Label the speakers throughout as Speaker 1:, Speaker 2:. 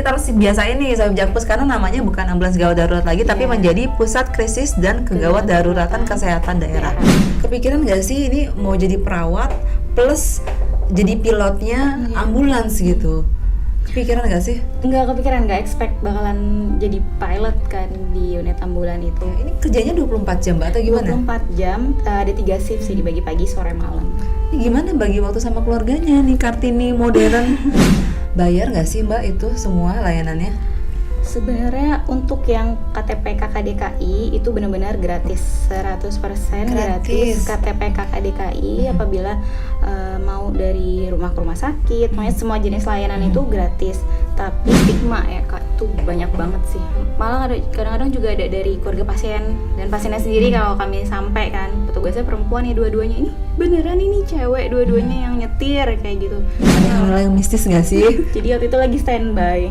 Speaker 1: kita harus biasain nih Sohib Jakpus karena namanya bukan ambulans gawat darurat lagi, tapi menjadi pusat krisis dan kegawat daruratan kesehatan daerah. Kepikiran nggak sih ini mau jadi perawat plus jadi pilotnya ambulans gitu? Kepikiran nggak sih?
Speaker 2: Enggak kepikiran, nggak expect bakalan jadi pilot kan di unit ambulan itu.
Speaker 1: Ini kerjanya 24 jam Mbak atau gimana?
Speaker 2: 24 jam, ada 3 shift sih, dibagi pagi, sore, malam.
Speaker 1: Ini gimana bagi waktu sama keluarganya nih Kartini modern? Bayar nggak sih Mbak itu semua layanannya?
Speaker 2: Sebenarnya untuk yang KTP KKDKI itu benar-benar gratis, 100% gratis KTP KKDKI. Apabila mau dari rumah ke rumah sakit, pokoknya semua jenis layanan itu gratis. Tapi stigma ya Kak, itu banyak banget sih. Malah kadang-kadang juga ada dari keluarga pasien dan pasiennya sendiri. Kalau kami sampai kan, petugasnya perempuan ya dua-duanya, ini beneran ini cewek dua-duanya yang nyetir kayak gitu.
Speaker 1: Ada hal yang mistis nggak sih?
Speaker 2: Jadi waktu itu lagi standby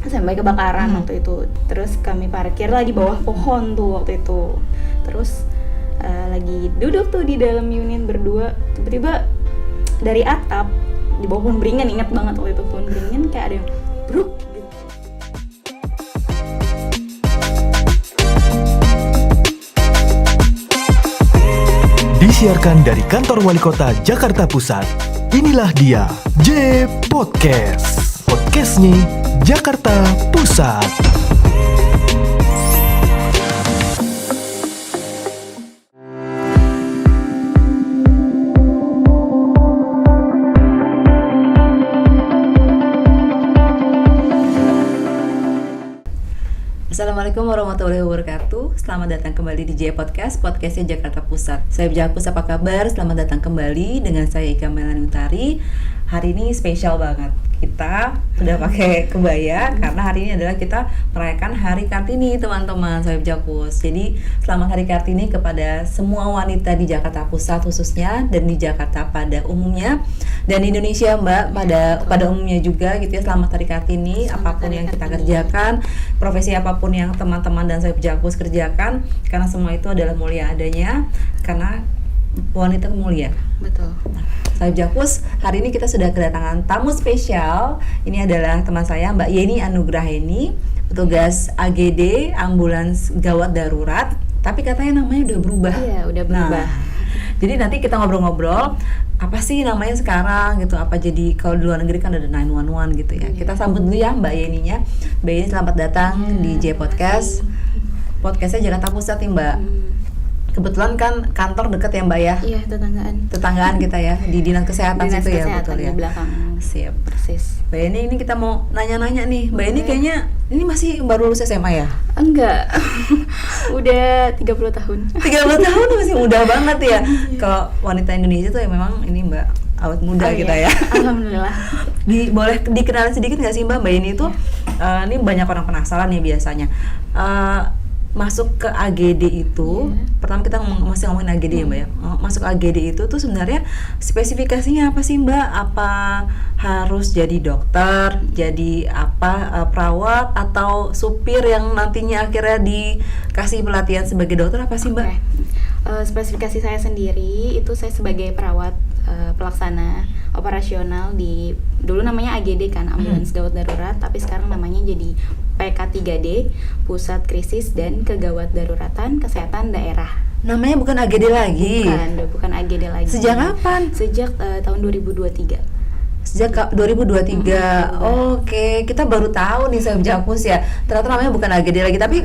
Speaker 2: kebakaran waktu itu, terus kami parkir lah di bawah pohon tuh waktu itu, terus lagi duduk tuh di dalam unit berdua, tiba-tiba dari atap di bawah pohon beringin, ingat banget waktu itu pohon beringin kayak ada yang bruk gitu.
Speaker 3: Disiarkan dari kantor Wali Kota Jakarta Pusat. Inilah dia J Podcast. Podcastnya Jakarta Pusat.
Speaker 1: Assalamualaikum warahmatullahi wabarakatuh. Selamat datang kembali di J Podcast, podcastnya Jakarta Pusat. Saya Jakpus, apa kabar? Selamat datang kembali dengan saya Ika Melani Utari. Hari ini spesial banget. Kita sudah pakai kebaya karena hari ini adalah kita merayakan Hari Kartini, teman-teman Sohib Jakpus. Jadi selamat Hari Kartini kepada semua wanita di Jakarta Pusat khususnya, dan di Jakarta pada umumnya, dan di Indonesia Mbak pada umumnya juga gitu ya. Selamat Hari Kartini. Apapun yang kita kerjakan, profesi apapun yang teman-teman dan Sohib Jakpus kerjakan, karena semua itu adalah mulia adanya karena wanita mulia.
Speaker 2: Betul.
Speaker 1: Sohib Jakpus, hari ini kita sudah kedatangan tamu spesial. Ini adalah teman saya, Mbak Yeni Anugraheni, petugas AGD Ambulans Gawat Darurat. Tapi katanya namanya udah berubah.
Speaker 2: Iya, udah berubah.
Speaker 1: Jadi nanti kita ngobrol-ngobrol apa sih namanya sekarang gitu, apa jadi kalau di luar negeri kan ada 911 gitu ya. Kita sambut dulu ya Mbak Yeninya. Mbak Yeni, selamat datang di J Podcast. Podcastnya Jakarta Pusat nih Mbak. Kebetulan kan kantor deket ya Mbak ya?
Speaker 2: Iya,
Speaker 1: Tetanggaan kita ya, di Dinas Kesehatan situ ya, betul ya?
Speaker 2: Di belakang.
Speaker 1: Siap.
Speaker 2: Persis.
Speaker 1: Mbak Yeni, ini kita mau nanya-nanya nih. Mbak Yeni kayaknya ini masih baru lulus SMA ya?
Speaker 2: Enggak. Udah 30 tahun.
Speaker 1: 30 tahun masih muda banget ya. Kalau wanita Indonesia tuh ya memang ini Mbak awet muda kita ya.
Speaker 2: Alhamdulillah.
Speaker 1: Boleh dikenalin sedikit nggak sih Mbak Yeni itu? Ini banyak orang penasaran nih biasanya. Masuk ke AGD itu, pertama kita masih ngomongin AGD ya Mbak ya. Masuk AGD itu tuh sebenarnya spesifikasinya apa sih Mbak? Apa harus jadi dokter, jadi apa perawat, atau supir yang nantinya akhirnya dikasih pelatihan sebagai dokter, apa sih Mbak?
Speaker 2: Spesifikasi saya sendiri itu saya sebagai perawat pelaksana operasional di, dulu namanya AGD kan, Ambulans Gawat Darurat, tapi sekarang namanya jadi PK3D, Pusat Krisis dan Kegawat Daruratan Kesehatan Daerah.
Speaker 1: Namanya bukan AGD lagi?
Speaker 2: Bukan AGD lagi.
Speaker 1: Sejak kapan?
Speaker 2: Sejak tahun 2023.
Speaker 1: Sejak 2023. Oke, kita baru tahu nih Sohib Jakpus ya. Ternyata namanya bukan AGD lagi, tapi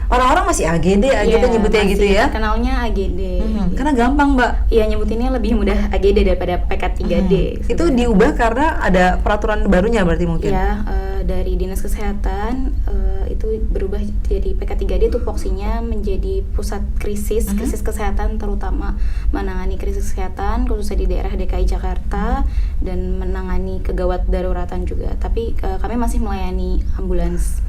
Speaker 1: orang-orang masih AGD nyebutnya gitu ya.
Speaker 2: Kenalnya AGD.
Speaker 1: Gitu. Karena gampang Mbak.
Speaker 2: Iya, nyebutinnya lebih mudah AGD daripada PK3D.
Speaker 1: Itu diubah karena ada peraturan barunya berarti mungkin.
Speaker 2: Ya, dari Dinas Kesehatan itu berubah jadi PK3D, itu fungsinya menjadi pusat krisis kesehatan, terutama menangani krisis kesehatan khususnya di daerah DKI Jakarta dan menangani kegawat daruratan juga. Tapi kami masih melayani ambulans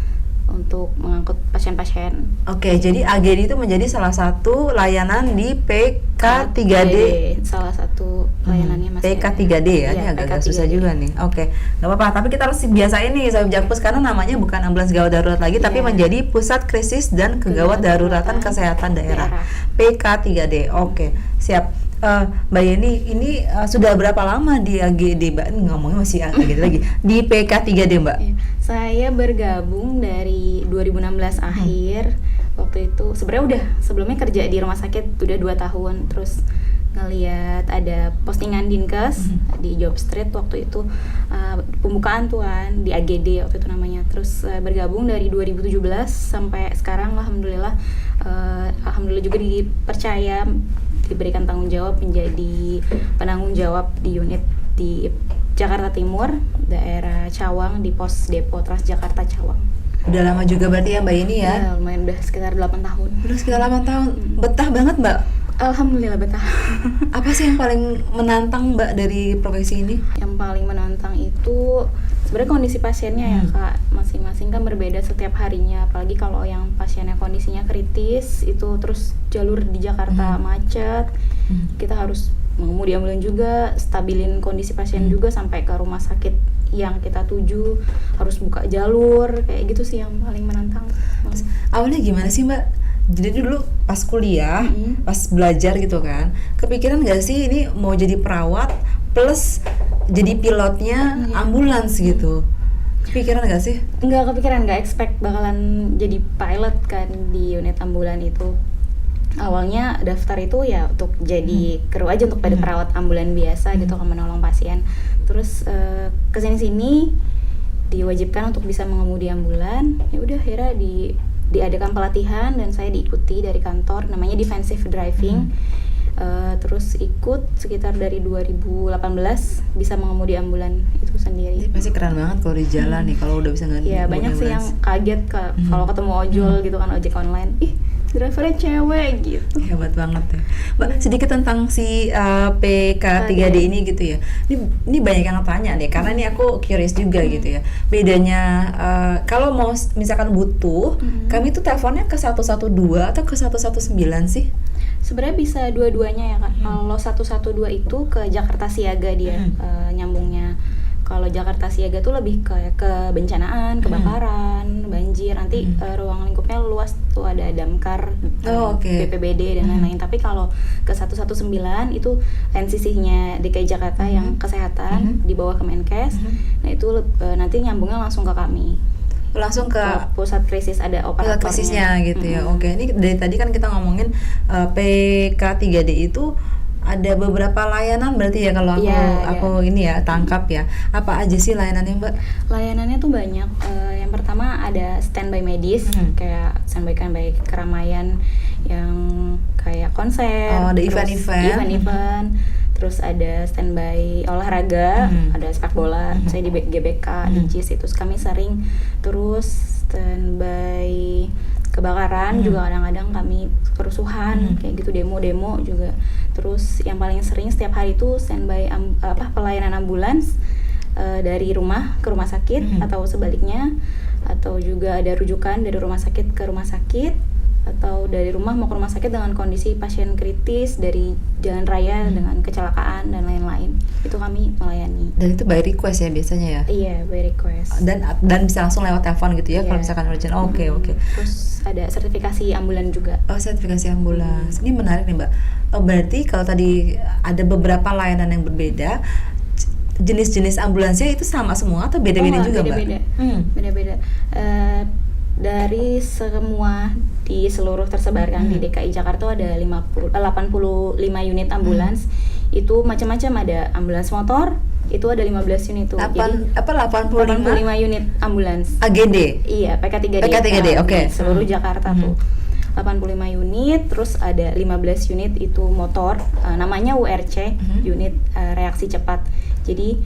Speaker 2: untuk mengangkut pasien-pasien. Oke,
Speaker 1: jadi AGD itu menjadi salah satu layanan di PK3D.
Speaker 2: Salah satu layanannya Mas.
Speaker 1: PK3D ya, ini agak susah juga nih. Oke, nggak apa-apa. Tapi kita harus biasain nih Sohib Jakpus karena namanya bukan ambulans gawat darurat lagi, tapi menjadi pusat krisis dan kegawat daruratan kesehatan daerah. PK3D. Oke, siap. Mbak Yeni, ini sudah berapa lama di AGD, Mbak? Ini ngomongnya masih AGD lagi. Di PK3D, Mbak?
Speaker 2: Iya. Saya bergabung dari 2016 akhir. Waktu itu sebenarnya udah sebelumnya kerja di rumah sakit udah 2 tahun. Terus ngelihat ada postingan Dinkes di Job Street waktu itu, pembukaan tuan di AGD waktu itu namanya. Terus bergabung dari 2017 sampai sekarang, alhamdulillah juga dipercaya, diberikan tanggung jawab menjadi penanggung jawab di unit di Jakarta Timur, daerah Cawang, di pos depo Transjakarta Cawang.
Speaker 1: Udah lama juga berarti ya Mbak Yeni ya?
Speaker 2: Ya, lumayan, udah sekitar 8 tahun.
Speaker 1: Udah sekitar 8 tahun. Betah banget, Mbak?
Speaker 2: Alhamdulillah betah.
Speaker 1: Apa sih yang paling menantang, Mbak, dari profesi ini?
Speaker 2: Yang paling menantang itu sebenarnya kondisi pasiennya ya Kak, masing-masing kan berbeda setiap harinya. Apalagi kalau yang pasiennya kondisinya kritis itu, terus jalur di Jakarta macet, kita harus mengemudi ambulan juga, stabilin kondisi pasien juga sampai ke rumah sakit yang kita tuju, harus buka jalur, kayak gitu sih yang paling menantang.
Speaker 1: Terus, awalnya gimana sih, Mbak? Jadi dulu pas kuliah, pas belajar gitu kan, kepikiran gak sih ini mau jadi perawat plus jadi pilotnya ambulans gitu? Kepikiran gak sih?
Speaker 2: Enggak kepikiran, enggak expect bakalan jadi pilot kan di unit ambulan itu. Awalnya daftar itu ya untuk jadi kru aja, untuk pada perawat ambulan biasa gitu, kan menolong pasien. Terus kesini-sini diwajibkan untuk bisa mengemudi ambulan. Ya udah, akhirnya diadakan pelatihan dan saya diikuti dari kantor, namanya defensive driving. Terus ikut sekitar dari 2018 bisa mengemudi ambulan itu sendiri.
Speaker 1: Ini pasti keren banget kalau di jalan nih, kalau udah bisa ngemudi.
Speaker 2: Iya, banyak sih yang kaget kalau ketemu ojol gitu kan, ojek online. Ih, drivernya cewek gitu.
Speaker 1: Hebat banget ya, Mbak. Sedikit tentang si PK3D ini gitu ya. Ini banyak yang tanya deh, karena ini aku curious juga gitu ya. Bedanya kalau mau misalkan butuh, kami tuh teleponnya ke 112 atau ke 119 sih?
Speaker 2: Sebenarnya bisa dua-duanya ya Kak. Kalau 112 itu ke Jakarta Siaga dia nyambungnya. Kalau Jakarta Siaga tuh lebih ke kebencanaan, kebakaran, banjir. Nanti ruang lingkupnya luas tuh, ada damkar, BPBD dan lain-lain. Tapi kalau ke 119 itu NCC-nya DKI Jakarta yang kesehatan di bawah Kemenkes. Nah itu nanti nyambungnya langsung ke kami.
Speaker 1: Langsung ke
Speaker 2: pusat krisis, ada operatornya.
Speaker 1: Krisisnya gitu ya. Oke, ini dari tadi kan kita ngomongin PK3D itu ada beberapa layanan berarti ya, kalau aku ini ya tangkap ya. Apa aja sih layanannya, Mbak?
Speaker 2: Layanannya tuh banyak. Yang pertama ada standby medis, kayak standby keramaian yang kayak konser,
Speaker 1: ada event-event.
Speaker 2: Terus ada standby olahraga, ada sepak bola, saya di GBK, di JIS itu kami sering. Terus standby kebakaran juga kadang-kadang kami, kerusuhan kayak gitu, demo-demo juga. Terus yang paling sering setiap hari itu standby pelayanan ambulans dari rumah ke rumah sakit atau sebaliknya, atau juga ada rujukan dari rumah sakit ke rumah sakit, atau dari rumah mau ke rumah sakit dengan kondisi pasien kritis dari jalan raya dengan kecelakaan dan lain-lain. Itu kami melayani.
Speaker 1: Dan itu by request ya biasanya ya?
Speaker 2: Iya, by request.
Speaker 1: Dan bisa langsung lewat telepon gitu ya, kalau misalkan urgent. Oke.
Speaker 2: Terus ada sertifikasi ambulan juga.
Speaker 1: Oh, sertifikasi ambulans. Ini menarik nih, Mbak. Berarti kalau tadi ada beberapa layanan yang berbeda, jenis-jenis ambulansnya itu sama semua atau beda-beda juga, Mbak?
Speaker 2: Beda-beda. Dari semua di seluruh tersebarkan di DKI Jakarta ada 85 unit ambulans. Itu macam-macam, ada ambulans motor, itu ada 15 unit tuh.
Speaker 1: 85
Speaker 2: unit ambulans.
Speaker 1: AGD?
Speaker 2: Iya, PK3D.
Speaker 1: PK3D, oke.
Speaker 2: Seluruh Jakarta tuh. 85 unit, terus ada 15 unit itu motor, namanya URC, unit reaksi cepat. Jadi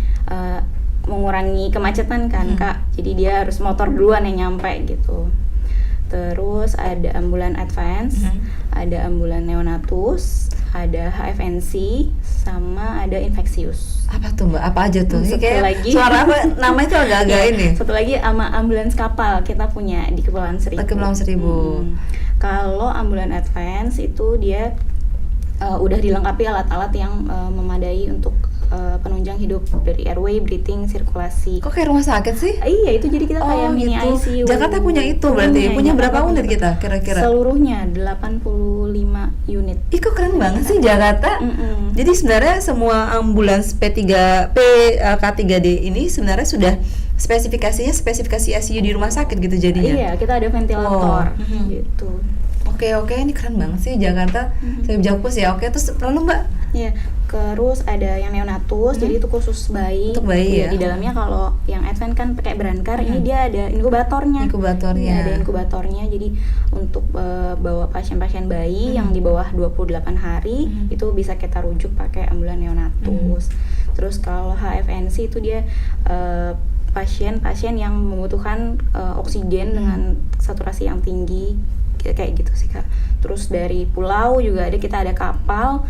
Speaker 2: mengurangi kemacetan kan Kak, jadi dia harus motor duluan yang nyampe gitu. Terus ada ambulan advance, ada ambulan neonatus, ada HFNC, sama ada infeksius.
Speaker 1: Apa tuh, Mbak? Apa aja tuh?
Speaker 2: Satu lagi,
Speaker 1: suara apa? Nama itu agak-agak ini.
Speaker 2: Satu lagi ambulans kapal kita punya di Kepulauan Seribu.
Speaker 1: Kepulauan Seribu.
Speaker 2: Kalau ambulan advance itu dia udah dilengkapi alat-alat yang memadai untuk penunjang hidup dari airway, breathing, sirkulasi.
Speaker 1: Kok kayak rumah sakit sih?
Speaker 2: Iya, itu jadi kita kayak mini
Speaker 1: gitu.
Speaker 2: ICU.
Speaker 1: Jakarta punya itu berarti. Punya berapa unit kita kira-kira?
Speaker 2: Seluruhnya 85 unit.
Speaker 1: Ih, kok keren banget sih Jakarta. Jadi sebenarnya semua ambulans K3D ini sebenarnya sudah spesifikasi ICU di rumah sakit gitu jadinya.
Speaker 2: Iya, kita ada ventilator gitu.
Speaker 1: Oke, ini keren banget sih Jakarta. Saya Jakpus ya. Oke, terus lalu Mbak?
Speaker 2: Iya, terus ada yang neonatus, jadi itu khusus bayi.
Speaker 1: Untuk bayi ya.
Speaker 2: Di dalamnya kalau yang advance kan pakai berangkar, ini dia ada inkubatornya.
Speaker 1: Inkubatornya.
Speaker 2: Iya, ada inkubatornya. Jadi untuk bawa pasien-pasien bayi yang di bawah 28 hari itu bisa kita rujuk pakai ambulan neonatus. Terus kalau HFNC itu dia pasien-pasien yang membutuhkan oksigen dengan saturasi yang tinggi, kayak gitu sih Kak. Terus dari pulau juga kita ada kapal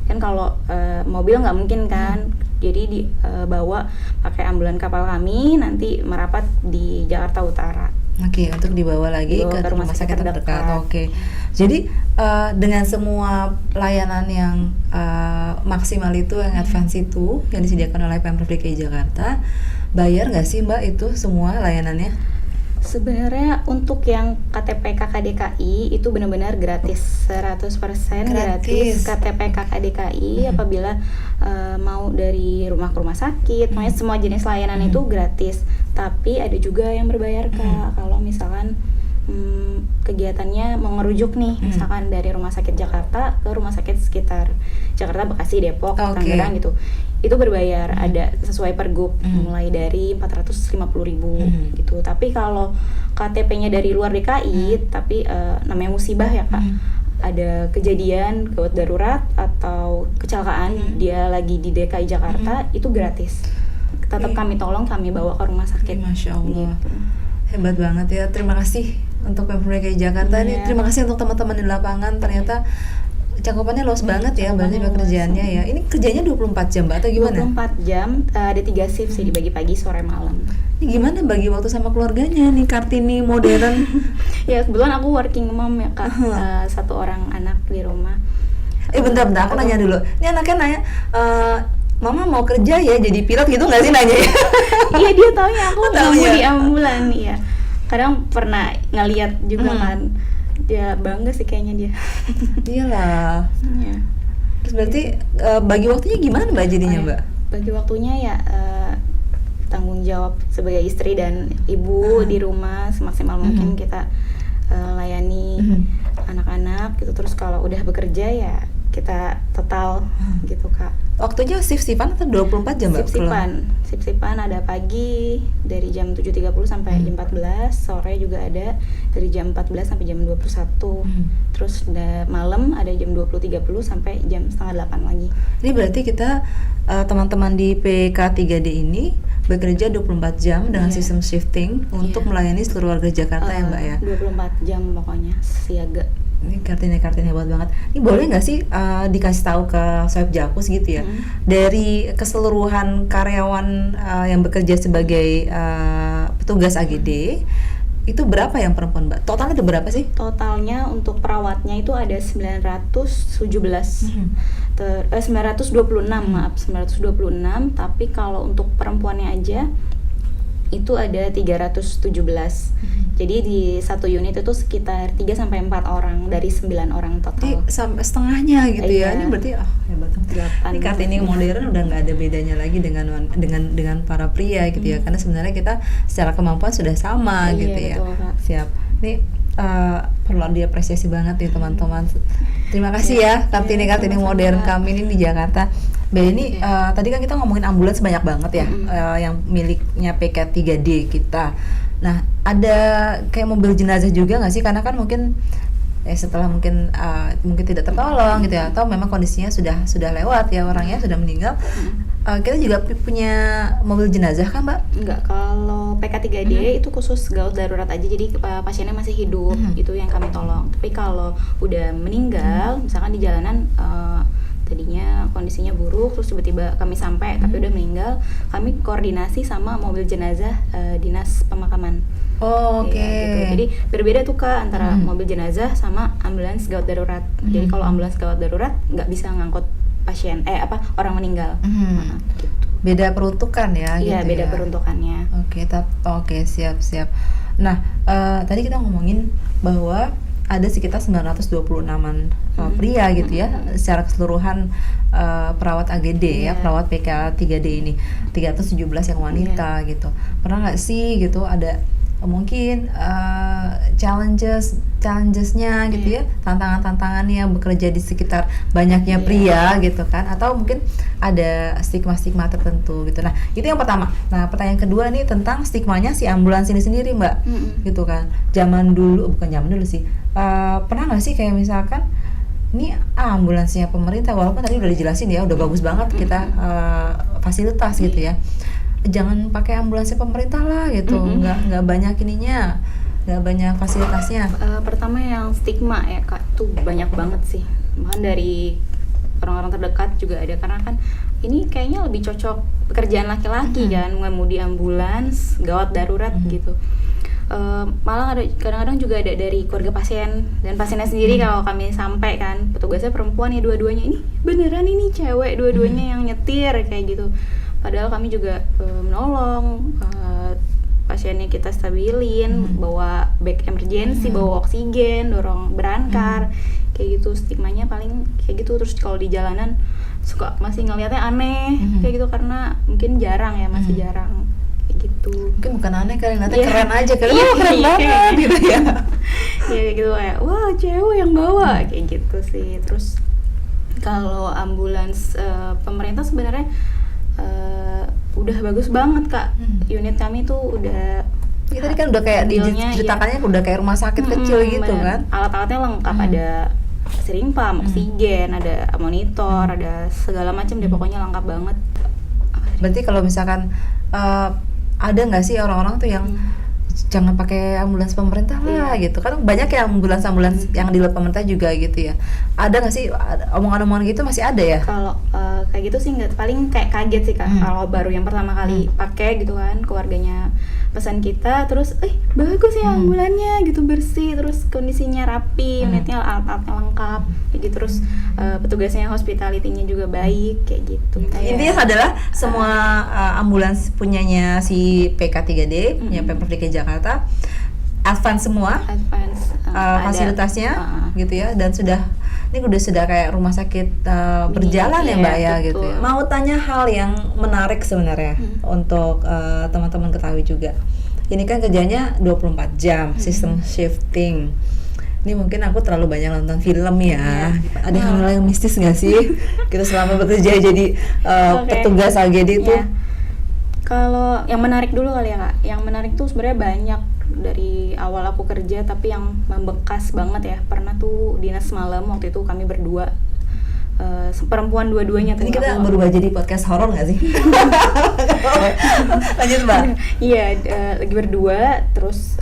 Speaker 2: kan, kalau mobil nggak mungkin kan, jadi dibawa pakai ambulan kapal kami, nanti merapat di Jakarta Utara.
Speaker 1: Oke, untuk dibawa lagi ke rumah sakit terdekat. Oke. Jadi dengan semua layanan yang maksimal itu, yang advance itu, yang disediakan oleh Pemprov DKI Jakarta, bayar nggak sih Mbak itu semua layanannya?
Speaker 2: Sebenarnya untuk yang KTP KKDKI itu benar-benar gratis, 100% gratis KTP KKDKI apabila mau dari rumah ke rumah sakit, makanya semua jenis layanan itu gratis. Tapi ada juga yang berbayar Kak, kalau misalkan kegiatannya mau ngerujuk nih, misalkan dari rumah sakit Jakarta ke rumah sakit sekitar Jakarta, Bekasi, Depok, Tangerang gitu, itu berbayar, ada sesuai pergub, mulai dari 450.000 gitu. Tapi kalau KTP-nya dari luar DKI, tapi namanya musibah ya Kak, ada kejadian gawat darurat atau kecelakaan, dia lagi di DKI Jakarta, itu gratis. Tetap kami tolong, kami bawa ke rumah sakit.
Speaker 1: Masya Allah,
Speaker 2: gitu.
Speaker 1: Hebat banget ya. Terima kasih untuk Pemprov DKI Jakarta nih. Terima kasih untuk teman-teman di lapangan. Ternyata cakupannya luas banget ya, berarti pekerjaannya ya. Ini kerjanya 24 jam Mbak atau gimana?
Speaker 2: 24 jam, ada 3 shift sih, dibagi pagi, sore, malam.
Speaker 1: Ini gimana bagi waktu sama keluarganya nih, Kartini modern?
Speaker 2: Ya kebetulan aku working mom ya Kak, 1 orang anak di rumah.
Speaker 1: Bentar, aku nanya dulu. Ini anaknya nanya, Mama mau kerja ya jadi pilot gitu nggak sih nanya?
Speaker 2: Iya, dia taunya aku
Speaker 1: taunya.
Speaker 2: di ambulan ya. Kadang pernah ngeliat juga kan. Dia bangga sih kayaknya dia.
Speaker 1: Iyalah.
Speaker 2: Ya.
Speaker 1: Terus berarti bagi waktunya gimana Mbak jadinya Mbak?
Speaker 2: Bagi waktunya ya tanggung jawab sebagai istri dan ibu di rumah semaksimal mungkin kita layani anak-anak gitu. Terus kalau udah bekerja ya kita total gitu Kak.
Speaker 1: Waktunya shift-shiftan atau 24 jam Mbak?
Speaker 2: Shift-shiftan ada pagi dari jam 7.30 sampai jam 14, sore juga ada dari jam 14 sampai jam 21. Terus malam ada jam 20.30 sampai jam setengah 8 lagi. Ini
Speaker 1: berarti kita teman-teman di PK3D ini bekerja 24 jam dengan sistem shifting untuk melayani seluruh warga Jakarta ya Mbak ya?
Speaker 2: 24 jam pokoknya, siaga.
Speaker 1: Ini Kartini hebat banget. Ini boleh nggak sih dikasih tahu ke Soeb Jakpus gitu ya, dari keseluruhan karyawan yang bekerja sebagai petugas AGD itu berapa yang perempuan Mbak? Totalnya ada berapa sih?
Speaker 2: Totalnya untuk perawatnya itu ada 926, maaf 926. Tapi kalau untuk perempuannya aja itu ada 317. Jadi di satu unit itu sekitar 3-4 orang dari 9 orang total.
Speaker 1: Jadi sampai setengahnya gitu ya. Ini berarti hebat banget. Ini Kartini modern udah nggak ada bedanya lagi dengan para pria gitu ya. Karena sebenarnya kita secara kemampuan sudah sama gitu ya.
Speaker 2: Betul, Kak.
Speaker 1: Siap. Ini perlu diapresiasi banget nih teman-teman. Terima kasih ya Kartini modern kami ini di Jakarta. Mbak ini tadi kan kita ngomongin ambulans banyak banget ya, yang miliknya PK3D kita. Nah, ada kayak mobil jenazah juga nggak sih? Karena kan mungkin setelah mungkin tidak tertolong gitu ya, atau memang kondisinya sudah lewat ya, orangnya sudah meninggal. Kita juga punya mobil jenazah kan Mbak?
Speaker 2: Enggak, kalau PK3D itu khusus gawat darurat aja, jadi pasiennya masih hidup, itu yang kami tolong. Tapi kalau udah meninggal, misalkan di jalanan tadinya kondisinya buruk, terus tiba-tiba kami sampai tapi udah meninggal, kami koordinasi sama mobil jenazah dinas pemakaman.
Speaker 1: Oke.
Speaker 2: Gitu. Jadi berbeda tuh Kak antara mobil jenazah sama ambulans gawat darurat. Jadi kalau ambulans gawat darurat nggak bisa ngangkut orang meninggal. Gitu.
Speaker 1: Beda peruntukan ya?
Speaker 2: Iya,
Speaker 1: gitu
Speaker 2: beda
Speaker 1: ya?
Speaker 2: peruntukannya.
Speaker 1: Oke, siap. Nah, tadi kita ngomongin bahwa ada sekitar 926-an pria gitu ya, secara keseluruhan perawat AGD ya, perawat PK 3D ini, 317 yang wanita gitu. Pernah nggak sih gitu ada mungkin challengesnya gitu ya, tantangannya bekerja di sekitar banyaknya pria gitu kan, atau mungkin ada stigma tertentu gitu. Nah itu yang pertama. Nah pertanyaan kedua nih tentang stigmanya si ambulans ini sendiri Mbak, gitu kan. Bukan zaman dulu sih, pernah nggak sih kayak misalkan ini ambulansnya pemerintah, walaupun tadi udah dijelasin ya, udah bagus banget kita fasilitas gitu ya, jangan pakai ambulansnya pemerintah lah gitu, nggak banyak ininya, nggak banyak fasilitasnya.
Speaker 2: Pertama yang stigma ya Kak, tuh banyak banget sih, bahkan dari orang-orang terdekat juga ada, karena kan ini kayaknya lebih cocok pekerjaan laki-laki kan, ngemudi ambulans gawat darurat gitu. Malah ada kadang-kadang juga ada dari keluarga pasien dan pasiennya sendiri. Kalau kami sampai kan petugasnya perempuan nih dua-duanya, ini beneran ini cewek dua-duanya yang nyetir kayak gitu. Padahal kami juga menolong pasiennya, kita stabilin, bawa bag emergency, bawa oksigen, dorong berankar, kayak gitu. Stigmanya paling kayak gitu. Terus kalau di jalanan suka masih ngelihatnya aneh kayak gitu, karena mungkin jarang ya, masih jarang kayak gitu.
Speaker 1: Mungkin bukan aneh kali, nanti keren aja kali, keren banget gitu ya.
Speaker 2: Iya kayak gitu, kayak wah cewek yang bawa kayak gitu sih. Terus kalau ambulans pemerintah sebenarnya udah bagus banget Kak. Unit kami tuh udah,
Speaker 1: ya, tadi kan udah kayak diceritakannya udah kayak rumah sakit kecil gitu kan.
Speaker 2: Alat-alatnya lengkap, ada steering pump, oksigen, ada monitor, ada segala macam deh, pokoknya lengkap banget.
Speaker 1: Berarti kalau misalkan ada nggak sih orang-orang tuh yang jangan pakai ambulans pemerintah lah gitu kan, banyak ya ambulans yang di luar pemerintah juga gitu ya. Ada nggak sih omongan-omongan gitu, masih ada ya?
Speaker 2: Kalau kayak gitu sih nggak, paling kayak kaget sih Kak, kalau baru yang pertama kali pakai gitu kan, keluarganya pesan kita, terus bagus ya ambulannya gitu, bersih, terus kondisinya rapi, unitnya alat-alatnya lengkap kayak gitu, terus petugasnya hospitality-nya juga baik kayak gitu.
Speaker 1: Intinya adalah semua ambulans punyanya si PK3D, punya Pemprov DKI Jakarta, advance semua, fasilitasnya gitu ya, dan ini sudah kayak rumah sakit berjalan ya Mbak ya gitu ya. Mau tanya hal yang menarik sebenarnya untuk teman-teman ketahui juga. Ini kan kerjanya 24 jam, sistem shifting. Ini mungkin aku terlalu banyak nonton film ya. Ada hal-hal yang mistis nggak sih? Kita selama bekerja jadi petugas AGD itu.
Speaker 2: Kalau yang menarik dulu kali ya Kak. Yang menarik tuh sebenarnya banyak dari awal aku kerja, tapi yang membekas banget ya, pernah tuh dinas malam, waktu itu kami berdua, perempuan dua-duanya.
Speaker 1: Ini kita berubah jadi podcast horor nggak sih? Lanjut Mbak.
Speaker 2: Iya, lagi berdua, terus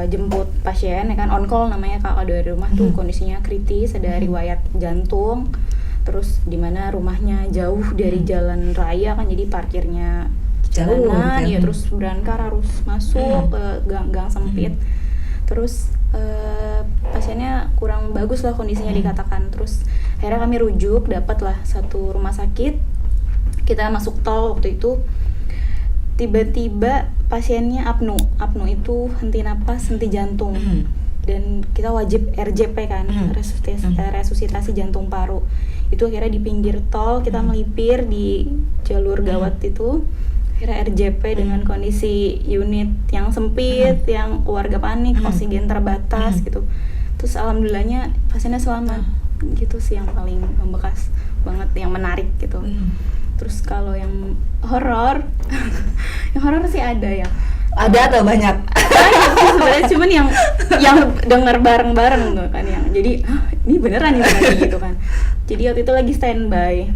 Speaker 2: jemput pasien ya kan, on call namanya Kak, kalau dari rumah tuh kondisinya kritis, ada riwayat jantung, terus dimana rumahnya jauh dari jalan raya kan, jadi parkirnya jalanan ya, terus berankar harus masuk ke gang-gang sempit. Terus pasiennya kurang bagus lah kondisinya dikatakan. Terus akhirnya kami rujuk, dapatlah satu rumah sakit. Kita masuk tol waktu itu, tiba-tiba pasiennya apnu itu henti napas, henti jantung. Dan kita wajib RJP kan, resusitasi jantung paru. Itu akhirnya di pinggir tol, kita melipir di jalur gawat itu. Akhirnya RJP dengan kondisi unit yang sempit, yang keluarga panik, oksigen terbatas gitu. Terus alhamdulillahnya pasiennya selamat. Gitu sih yang paling membekas banget, yang menarik gitu. Terus kalau yang horor, yang horor sih ada ya.
Speaker 1: Ada atau banyak?
Speaker 2: Banyak sih sebenarnya, cuman yang dengar bareng-bareng tuh kan, yang jadi ini beneran ini gitu kan. Jadi waktu itu lagi standby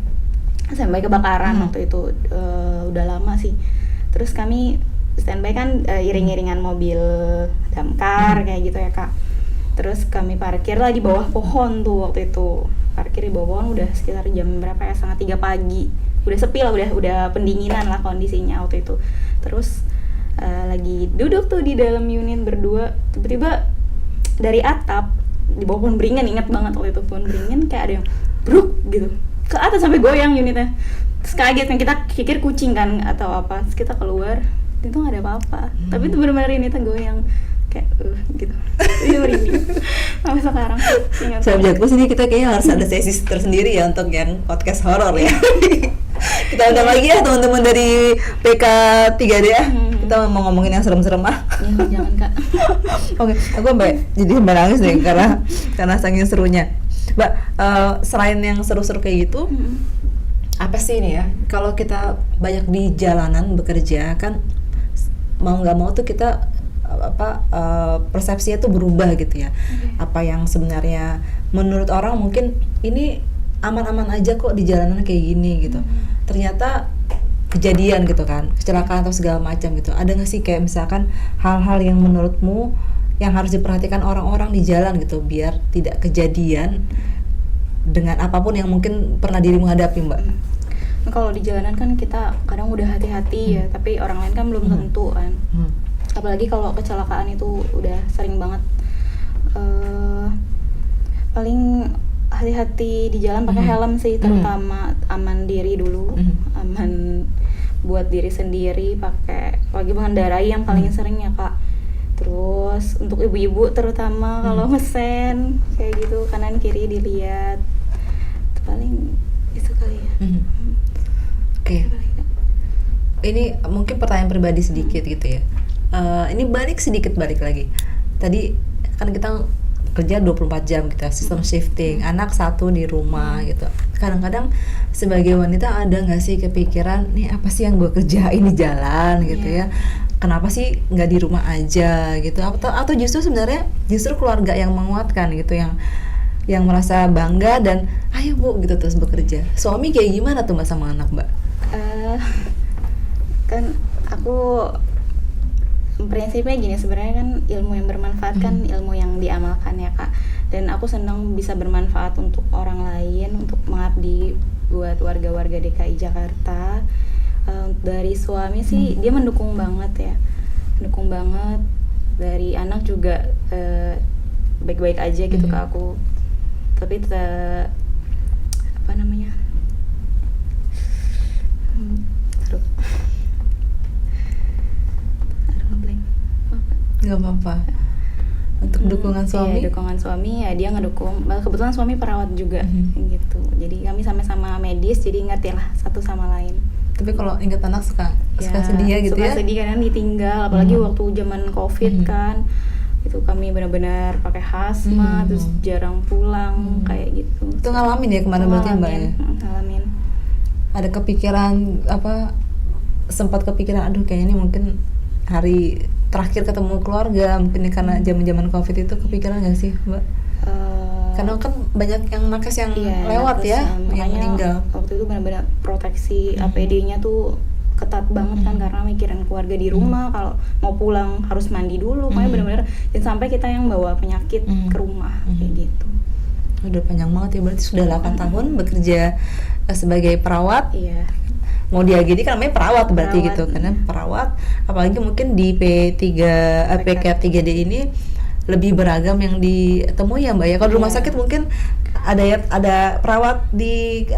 Speaker 2: kebakaran waktu itu, udah lama sih. Terus kami standby kan iring-iringan mobil damkar kayak gitu ya Kak. Terus kami parkir lah di bawah pohon tuh waktu itu. Parkir di bawah pohon udah sekitar jam berapa ya, 2:30 pagi. Udah sepi lah, udah pendinginan lah kondisinya waktu itu. Terus lagi duduk tuh di dalam unit berdua, tiba-tiba dari atap di bawah pohon beringin, ingat banget waktu itu pohon beringin, kayak ada yang bruk gitu. ke atas sampai goyang unitnya. Terus kaget kan, kita pikir kucing kan atau apa, terus kita keluar itu nggak ada apa-apa, tapi itu benar-benar unitnya goyang kayak gitu. Itu merinding sampai sekarang.
Speaker 1: Sobat Jakpus ini kita kayaknya harus ada sesi tersendiri ya untuk yang podcast horor ya. Kita undang lagi ya teman-teman dari PK3D ya. Kita mau ngomongin yang serem-serem ah.
Speaker 2: Ya, jangan Kak.
Speaker 1: Oke, aku jadi nangis deh karena saking serunya. Mbak, selain yang seru-seru kayak gitu, apa sih ini ya? Kalau kita banyak di jalanan bekerja kan, mau nggak mau tuh kita persepsinya tuh berubah gitu ya. Apa yang sebenarnya menurut orang mungkin ini aman-aman aja kok di jalanan kayak gini gitu. Ternyata kejadian gitu kan, kecelakaan atau segala macam gitu. Ada nggak sih kayak misalkan hal-hal yang menurutmu yang harus diperhatikan orang-orang di jalan gitu biar tidak kejadian dengan apapun yang mungkin pernah dirimu hadapi, Mbak?
Speaker 2: Kalau di jalanan kan kita kadang udah hati-hati ya, tapi orang lain kan belum tentu kan. Apalagi kalau kecelakaan itu udah sering banget. Paling hati-hati di jalan pakai helm sih, terutama aman diri dulu, aman buat diri sendiri, pakai lagi mengendarai yang paling sering ya Kak. Terus untuk ibu-ibu terutama kalau mesen kayak gitu kanan kiri dilihat, itu paling itu kali ya.
Speaker 1: Oke. Ini mungkin pertanyaan pribadi sedikit gitu ya. Ini balik lagi. Tadi kan kita kerja 24 jam gitu ya, sistem shifting, anak satu di rumah gitu. Kadang-kadang sebagai wanita ada nggak sih kepikiran, nih apa sih yang gue kerjain di jalan gitu ya? Kenapa sih nggak di rumah aja gitu? Atau justru sebenarnya keluarga yang menguatkan gitu, yang merasa bangga dan ayo Bu gitu terus bekerja. Suami kayak gimana tuh Mbak sama anak Mbak?
Speaker 2: Kan aku prinsipnya gini, sebenarnya kan ilmu yang bermanfaat kan ilmu yang diamalkan ya Kak, dan aku senang bisa bermanfaat untuk orang lain, untuk mengabdi buat warga-warga DKI Jakarta. Dari suami sih dia mendukung banget, dari anak juga baik-baik aja gitu ke aku, tapi apa namanya
Speaker 1: Gak apa-apa. Untuk dukungan suami?
Speaker 2: Iya, dukungan suami ya dia ngedukung. Kebetulan suami perawat juga gitu. Jadi kami sama-sama medis, jadi ngerti lah satu sama lain.
Speaker 1: Tapi kalau ingat anak suka sedih gitu ya? Suka
Speaker 2: sedih kan ditinggal, apalagi waktu zaman COVID kan. Itu kami benar-benar pakai hazmat, terus jarang pulang kayak gitu.
Speaker 1: Itu ngalamin ya kemana berarti Mbak ya?
Speaker 2: Ngalamin.
Speaker 1: Ada kepikiran sempat kepikiran aduh kayaknya ini mungkin hari terakhir ketemu keluarga mungkin karena zaman-zaman COVID itu, kepikiran nggak sih Mbak? Karena kan banyak yang nakes yang lewat ya, yang meninggal.
Speaker 2: Waktu itu benar-benar proteksi APD-nya tuh ketat banget kan, karena mikirin keluarga di rumah, kalau mau pulang harus mandi dulu, makanya benar-benar jangan sampai kita yang bawa penyakit ke rumah kayak gitu.
Speaker 1: Udah panjang banget ya, berarti sudah 8 tahun bekerja sebagai perawat.
Speaker 2: Iya.
Speaker 1: Mau di AGD kan namanya perawat berarti gitu, karena perawat, apalagi mungkin di PK3D ini lebih beragam yang ditemui ya Mbak ya. Kalau di rumah sakit mungkin ada perawat di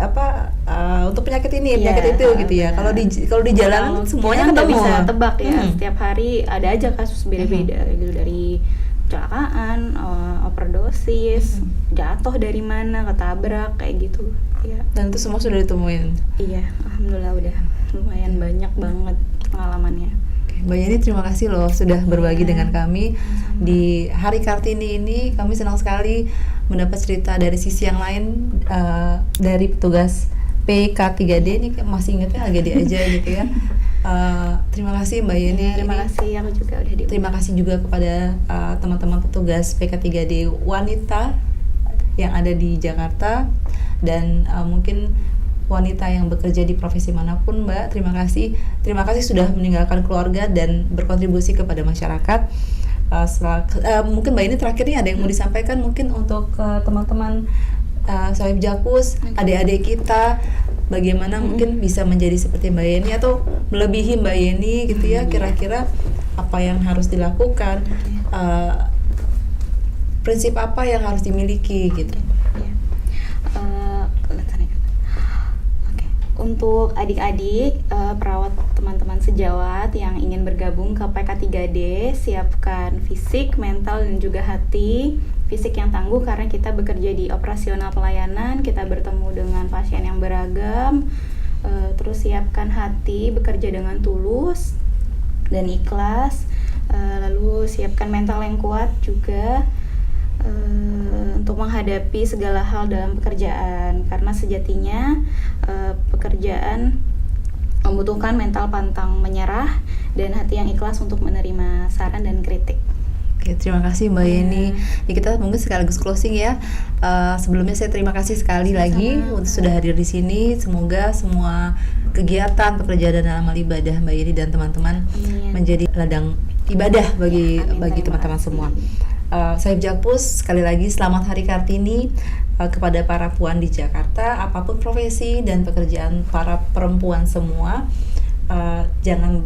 Speaker 1: untuk penyakit ini, penyakit itu gitu ya. Kalau di jalan semuanya
Speaker 2: nggak
Speaker 1: ketemu.
Speaker 2: Bisa tebak ya. Setiap hari ada aja kasus beda-beda gitu, dari kecelakaan, overdosis, jatuh dari mana, ketabrak kayak gitu. Ya.
Speaker 1: Dan itu semua sudah ditemuin.
Speaker 2: Iya, alhamdulillah udah lumayan banyak banget pengalamannya.
Speaker 1: Mbak Yeni, terima kasih loh sudah berbagi dengan kami di Hari Kartini ini. Kami senang sekali mendapat cerita dari sisi yang lain dari petugas PK3D. Ini masih ingatnya AGD aja gitu ya. Terima kasih Mbak Yeni.
Speaker 2: Terima kasih, aku juga udah diundang.
Speaker 1: Terima kasih juga kepada teman-teman petugas PK3D wanita yang ada di Jakarta dan mungkin wanita yang bekerja di profesi manapun Mbak. Terima kasih sudah meninggalkan keluarga dan berkontribusi kepada masyarakat. Mungkin Mbak ini terakhir nih ada yang mau disampaikan mungkin untuk teman-teman Sohib Jakpus, adik-adik kita, bagaimana mungkin bisa menjadi seperti Mbak Yeni atau melebihi Mbak Yeni gitu ya, kira-kira apa yang harus dilakukan, prinsip apa yang harus dimiliki gitu.
Speaker 2: Untuk adik-adik, perawat teman-teman sejawat yang ingin bergabung ke PK3D, siapkan fisik, mental, dan juga hati. Fisik yang tangguh karena kita bekerja di operasional pelayanan, kita bertemu dengan pasien yang beragam. Terus siapkan hati, bekerja dengan tulus dan ikhlas. Lalu siapkan mental yang kuat juga untuk menghadapi segala hal dalam pekerjaan, karena sejatinya pekerjaan membutuhkan mental pantang menyerah dan hati yang ikhlas untuk menerima saran dan kritik.
Speaker 1: Oke, terima kasih Mbak Yeni. Ya, kita mungkin sekaligus closing ya. Sebelumnya saya terima kasih sekali lagi untuk sudah hadir di sini. Semoga semua kegiatan pekerjaan dan amal ibadah Mbak Yeni dan teman-teman menjadi ladang ibadah bagi teman-teman semua. Saya Jakpus, sekali lagi selamat Hari Kartini kepada para puan di Jakarta, apapun profesi dan pekerjaan para perempuan semua. Jangan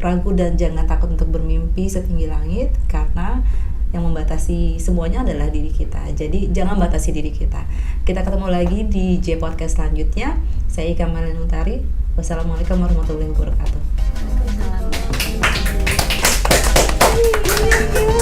Speaker 1: ragu dan jangan takut untuk bermimpi setinggi langit, karena yang membatasi semuanya adalah diri kita. Jadi jangan batasi diri kita. Kita ketemu lagi di J Podcast selanjutnya. Saya Ika Melani Utari. Wassalamualaikum warahmatullahi wabarakatuh.
Speaker 2: Waalaikumsalam.